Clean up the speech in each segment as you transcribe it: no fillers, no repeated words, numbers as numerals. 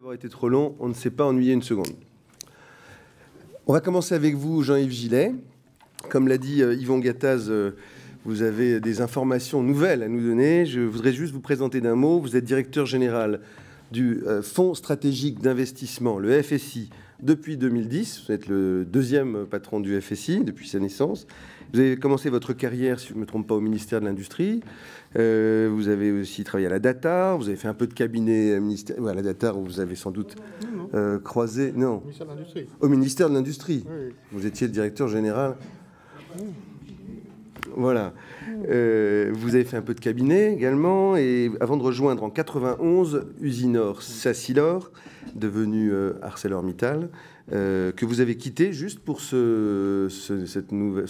Avoir été trop long, on ne s'est pas ennuyé une seconde. On va commencer avec vous, Jean-Yves Gillet. Comme l'a dit Yvon Gattaz, vous avez des informations nouvelles à nous donner. Je voudrais juste vous présenter d'un mot. Vous êtes directeur général du Fonds stratégique d'investissement, le FSI, depuis 2010. Vous êtes le deuxième patron du FSI depuis sa naissance. Vous avez commencé votre carrière, si je ne me trompe pas, au ministère de l'Industrie. Vous avez aussi travaillé à la Data. Vous avez fait un peu de cabinet à la Data, où vous avez sans doute croisé... Non, au ministère de l'Industrie. Oui. Vous étiez le directeur général. Voilà. Vous avez fait un peu de cabinet également, et avant de rejoindre en 91 Usinor Sassilor, devenu ArcelorMittal, que vous avez quitté juste pour ce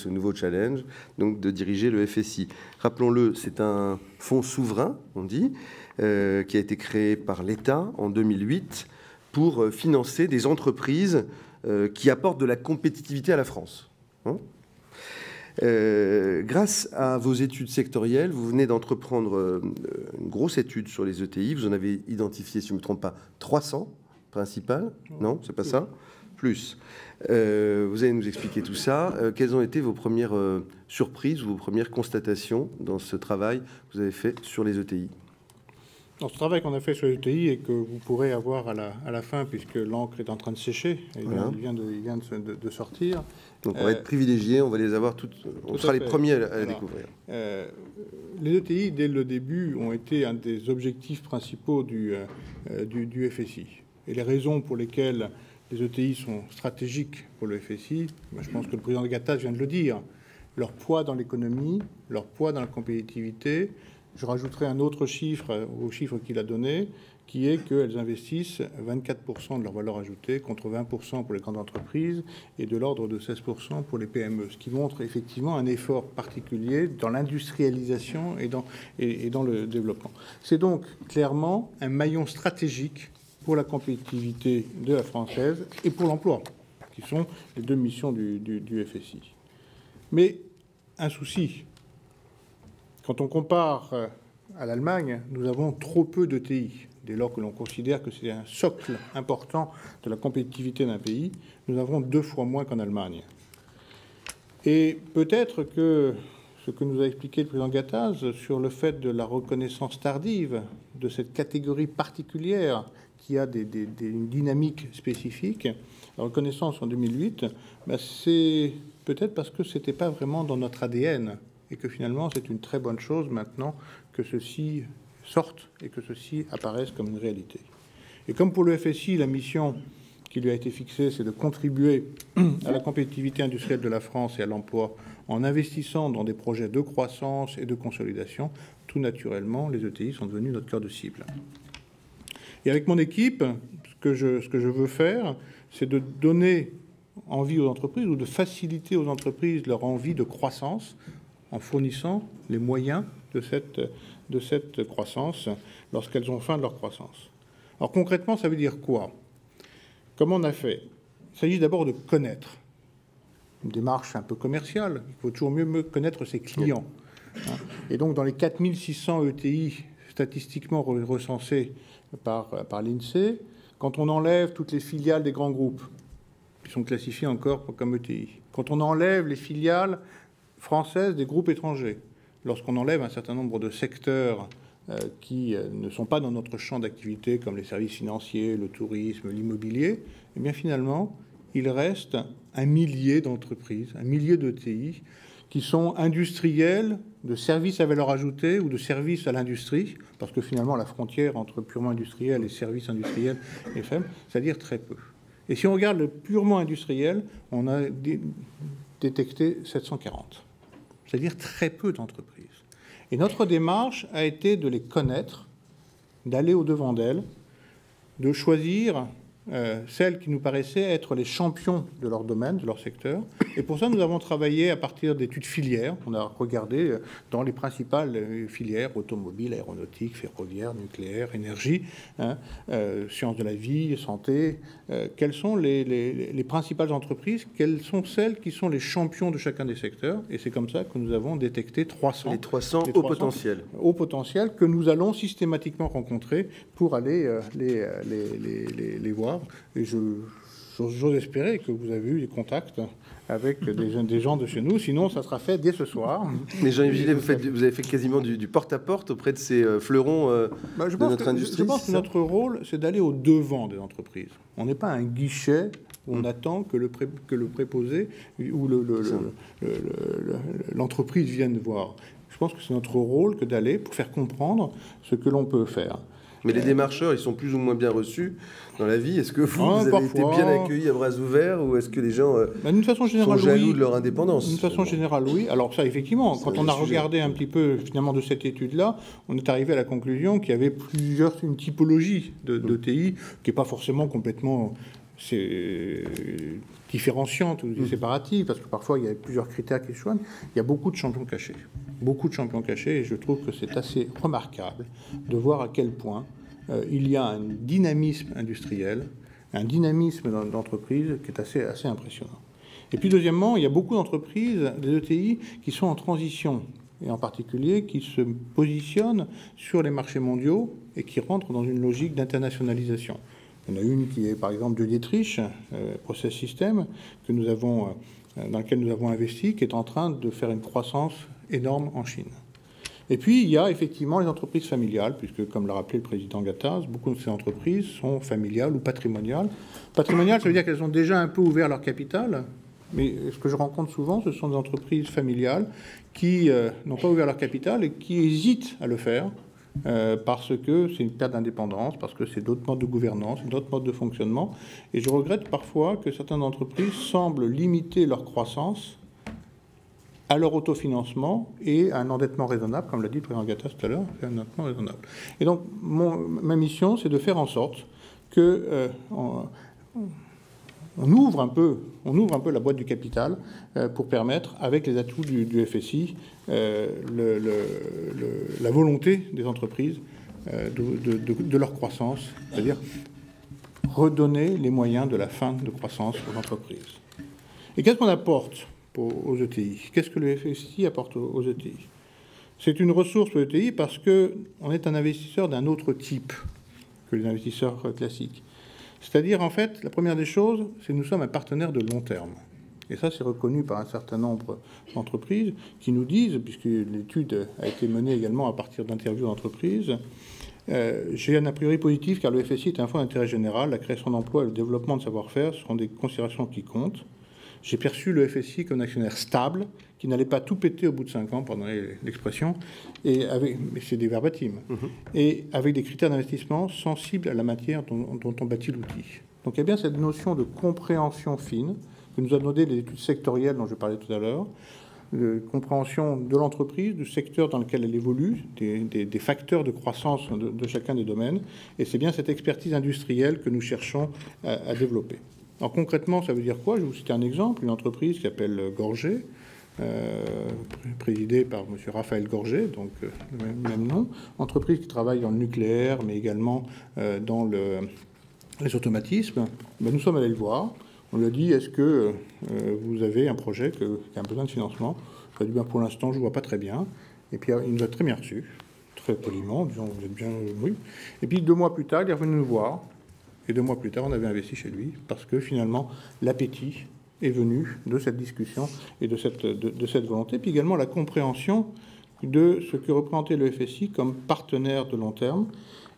nouveau challenge, donc de diriger le FSI. Rappelons-le, c'est un fonds souverain, on dit, qui a été créé par l'État en 2008 pour financer des entreprises qui apportent de la compétitivité à la France. Grâce à vos études sectorielles, vous venez d'entreprendre une grosse étude sur les ETI. Vous en avez identifié, si je ne me trompe pas, 300 principales. Non, c'est pas ça? Plus. Vous allez nous expliquer tout ça. Quelles ont été vos premières surprises ou vos premières constatations dans ce travail que vous avez fait sur les ETI? Dans ce travail qu'on a fait sur les ETI et que vous pourrez avoir à la fin, puisque l'encre est en train de sécher, et voilà. il vient de sortir. Donc on va être privilégiés, on va les avoir toutes, on sera les premiers à la découvrir. Les ETI, dès le début, ont été un des objectifs principaux du FSI. Et les raisons pour lesquelles les ETI sont stratégiques pour le FSI, je pense que le président Gattaz vient de le dire, leur poids dans l'économie, leur poids dans la compétitivité. Je rajouterai un autre chiffre au chiffre qu'il a donné, qui est qu'elles investissent 24% de leur valeur ajoutée contre 20% pour les grandes entreprises et de l'ordre de 16% pour les PME, ce qui montre effectivement un effort particulier dans l'industrialisation et dans le développement. C'est donc clairement un maillon stratégique pour la compétitivité de la française et pour l'emploi, qui sont les deux missions du FSI. Mais un souci. Quand on compare à l'Allemagne, nous avons trop peu d'ETI. Dès lors que l'on considère que c'est un socle important de la compétitivité d'un pays, nous avons 2 fois moins qu'en Allemagne. Et peut-être que ce que nous a expliqué le président Gattaz sur le fait de la reconnaissance tardive de cette catégorie particulière qui a une dynamique spécifique, la reconnaissance en 2008, c'est peut-être parce que ce n'était pas vraiment dans notre ADN. Et que finalement, c'est une très bonne chose maintenant que ceci sorte et que ceci apparaisse comme une réalité. Et comme pour le FSI, la mission qui lui a été fixée, c'est de contribuer à la compétitivité industrielle de la France et à l'emploi en investissant dans des projets de croissance et de consolidation, tout naturellement, les ETI sont devenus notre cœur de cible. Et avec mon équipe, ce que je veux faire, c'est de donner envie aux entreprises ou de faciliter aux entreprises leur envie de croissance en fournissant les moyens de cette croissance lorsqu'elles ont faim de leur croissance. Alors concrètement, ça veut dire quoi? Comment on a fait? Il s'agit d'abord de connaître. Une démarche un peu commerciale. Il faut toujours mieux connaître ses clients. Et donc, dans les 4600 ETI statistiquement recensés par l'INSEE, quand on enlève toutes les filiales des grands groupes, qui sont classifiées encore comme ETI, quand on enlève les filiales françaises des groupes étrangers, lorsqu'on enlève un certain nombre de secteurs qui ne sont pas dans notre champ d'activité, comme les services financiers, le tourisme, l'immobilier, eh bien finalement, il reste un millier d'entreprises, un millier d'ETI qui sont industriels, de services à valeur ajoutée ou de services à l'industrie, parce que finalement la frontière entre purement industriel et services industriels est faible, c'est-à-dire très peu. Et si on regarde le purement industriel, on a détecté 740. C'est-à-dire très peu d'entreprises. Et notre démarche a été de les connaître, d'aller au-devant d'elles, de choisir celles qui nous paraissaient être les champions de leur domaine, de leur secteur. Et pour ça, nous avons travaillé à partir d'études filières. On a regardé dans les principales filières, automobiles, aéronautiques, ferroviaires, nucléaires, énergie, sciences de la vie, santé, quelles sont les principales entreprises, quelles sont celles qui sont les champions de chacun des secteurs. Et c'est comme ça que nous avons détecté 300. Les 300 au potentiel. Au potentiel que nous allons systématiquement rencontrer pour aller les voir. Et j'ose espérer que vous avez eu des contacts avec des gens de chez nous. Sinon, ça sera fait dès ce soir. Mais Jean-Yves Gillet, vous avez fait quasiment du porte-à-porte auprès de ces fleurons de notre industrie. Je pense que notre rôle, c'est d'aller au-devant des entreprises. On n'est pas un guichet où on attend que le préposé ou l'entreprise vienne voir. Je pense que c'est notre rôle que d'aller pour faire comprendre ce que l'on peut faire. Mais les démarcheurs, ils sont plus ou moins bien reçus dans la vie. Est-ce que vous avez été bien accueillis à bras ouverts ou est-ce que les gens sont jaloux de leur indépendance? D'une façon générale, oui. Alors ça, effectivement, quand on a regardé un petit peu finalement de cette étude-là, on est arrivé à la conclusion qu'il y avait une typologie de TI qui n'est pas forcément complètement différenciante ou séparative, parce que parfois il y a plusieurs critères qui se joignent. Il y a beaucoup de champions cachés. Beaucoup de champions cachés, et je trouve que c'est assez remarquable de voir à quel point il y a un dynamisme industriel, un dynamisme d'entreprise qui est assez impressionnant. Et puis deuxièmement, il y a beaucoup d'entreprises, des ETI, qui sont en transition, et en particulier qui se positionnent sur les marchés mondiaux et qui rentrent dans une logique d'internationalisation. Il y en a une qui est par exemple de Dietrich, Process System, dans lequel nous avons investi, qui est en train de faire une croissance énorme en Chine. Et puis, il y a effectivement les entreprises familiales, puisque, comme l'a rappelé le président Gattaz, beaucoup de ces entreprises sont familiales ou patrimoniales. Patrimoniales, ça veut dire qu'elles ont déjà un peu ouvert leur capital, mais ce que je rencontre souvent, ce sont des entreprises familiales qui n'ont pas ouvert leur capital et qui hésitent à le faire parce que c'est une perte d'indépendance, parce que c'est d'autres modes de gouvernance, d'autres modes de fonctionnement. Et je regrette parfois que certaines entreprises semblent limiter leur croissance à leur autofinancement et à un endettement raisonnable, comme l'a dit le président Gattaz tout à l'heure, c'est un endettement raisonnable. Et donc, ma mission, c'est de faire en sorte que on ouvre un peu la boîte du capital pour permettre, avec les atouts du FSI, la volonté des entreprises de leur croissance, c'est-à-dire redonner les moyens de la fin de croissance aux entreprises. Et qu'est-ce qu'on apporte aux ETI? Qu'est-ce que le FSI apporte aux ETI? C'est une ressource pour les ETI parce qu'on est un investisseur d'un autre type que les investisseurs classiques. C'est-à-dire, en fait, la première des choses, c'est que nous sommes un partenaire de long terme. Et ça, c'est reconnu par un certain nombre d'entreprises qui nous disent, puisque l'étude a été menée également à partir d'interviews d'entreprises, j'ai un a priori positif car le FSI est un fonds d'intérêt général, la création d'emplois et le développement de savoir-faire seront des considérations qui comptent. J'ai perçu le FSI comme un actionnaire stable, qui n'allait pas tout péter au bout de 5 ans, pardon l'expression, mais c'est des verbatims, et avec des critères d'investissement sensibles à la matière dont on bâtit l'outil. Donc il y a bien cette notion de compréhension fine que nous a donné les études sectorielles dont je parlais tout à l'heure, de compréhension de l'entreprise, du secteur dans lequel elle évolue, des facteurs de croissance de chacun des domaines, et c'est bien cette expertise industrielle que nous cherchons à développer. Alors concrètement, ça veut dire quoi? Je vais vous citer un exemple, une entreprise qui s'appelle Gorgé, présidée par M. Raphaël Gorgé, donc même nom, entreprise qui travaille dans le nucléaire, mais également dans les automatismes. Ben, nous sommes allés le voir. On lui a dit, est-ce que vous avez un projet qui a besoin de financement? Il a dit, ben, pour l'instant, je ne vois pas très bien. Et puis, il nous a très bien reçus, très poliment, en disant, vous êtes bien, oui. Et puis, 2 mois plus tard, il est revenu nous voir. Et 2 mois plus tard, on avait investi chez lui, parce que finalement, l'appétit est venu de cette discussion et de cette volonté, puis également la compréhension de ce que représentait le FSI comme partenaire de long terme,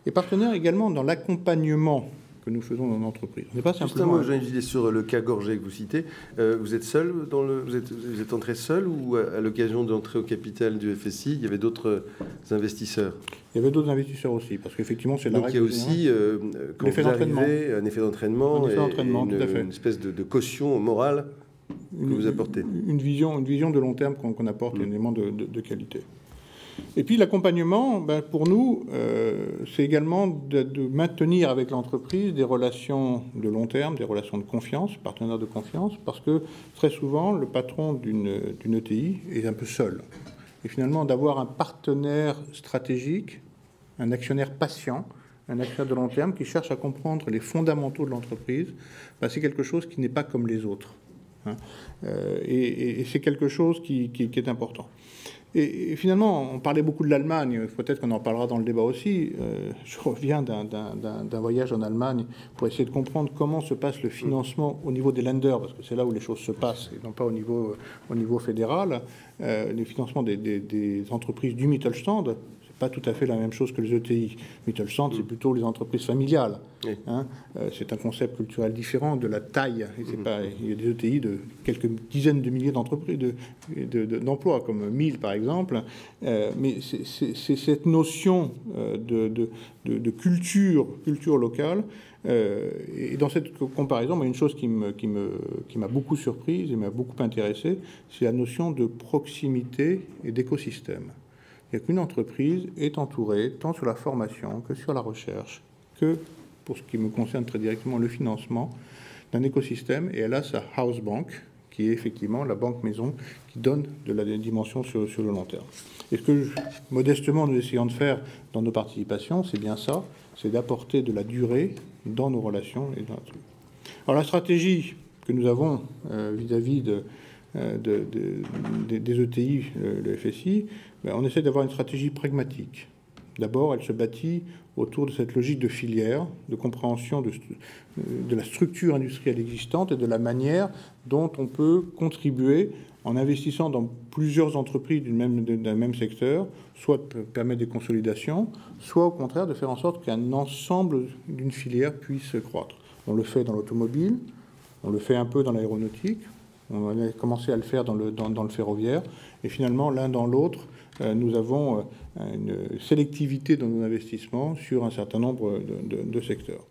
et partenaire également dans l'accompagnement que nous faisons dans l'entreprise. On n'est pas simplement... Juste un mot, Jean-Yves, sur le cas Gorgé que vous citez. Vous êtes seul vous êtes entré seul ou à l'occasion d'entrer au capital du FSI, il y avait d'autres investisseurs? Il y avait d'autres investisseurs aussi, parce qu'effectivement, c'est la règle. Donc il y a aussi, quand vous arrivez, un effet d'entraînement et une espèce de caution morale que vous apportez. Une vision de long terme qu'on apporte, un élément de qualité. Et puis l'accompagnement, pour nous, c'est également de maintenir avec l'entreprise des relations de long terme, des relations de confiance, partenaires de confiance, parce que très souvent, le patron d'une ETI est un peu seul. Et finalement, d'avoir un partenaire stratégique, un actionnaire patient, un actionnaire de long terme qui cherche à comprendre les fondamentaux de l'entreprise, c'est quelque chose qui n'est pas comme les autres. Et c'est quelque chose qui est important. Et finalement, on parlait beaucoup de l'Allemagne, peut-être qu'on en parlera dans le débat aussi. Je reviens d'un voyage en Allemagne pour essayer de comprendre comment se passe le financement au niveau des lenders, parce que c'est là où les choses se passent, et non pas au niveau fédéral. Le financement des entreprises du Mittelstand, c'est pas tout à fait la même chose que les ETI. Mittelstand, c'est plutôt les entreprises familiales. Oui. C'est un concept culturel différent de la taille. Il y a des ETI de quelques dizaines de milliers d'entreprises, d'emplois, comme 1000 par exemple. Mais c'est cette notion de culture locale. Et dans cette comparaison, il y a une chose qui m'a beaucoup surprise et m'a beaucoup intéressé, c'est la notion de proximité et d'écosystème. C'est-à-dire qu'une entreprise est entourée tant sur la formation que sur la recherche, que pour ce qui me concerne très directement le financement, d'un écosystème, et elle a sa house bank, qui est effectivement la banque maison qui donne de la dimension sur le long terme. Et ce que modestement nous essayons de faire dans nos participations, c'est bien ça, c'est d'apporter de la durée dans nos relations. Alors la stratégie que nous avons vis-à-vis des ETI, le FSI, on essaie d'avoir une stratégie pragmatique. D'abord, elle se bâtit autour de cette logique de filière, de compréhension de la structure industrielle existante et de la manière dont on peut contribuer en investissant dans plusieurs entreprises d'un même secteur, soit de permettre des consolidations, soit au contraire de faire en sorte qu'un ensemble d'une filière puisse croître. On le fait dans l'automobile, on le fait un peu dans l'aéronautique, on a commencé à le faire dans le ferroviaire, et finalement, l'un dans l'autre, nous avons une sélectivité dans nos investissements sur un certain nombre de secteurs.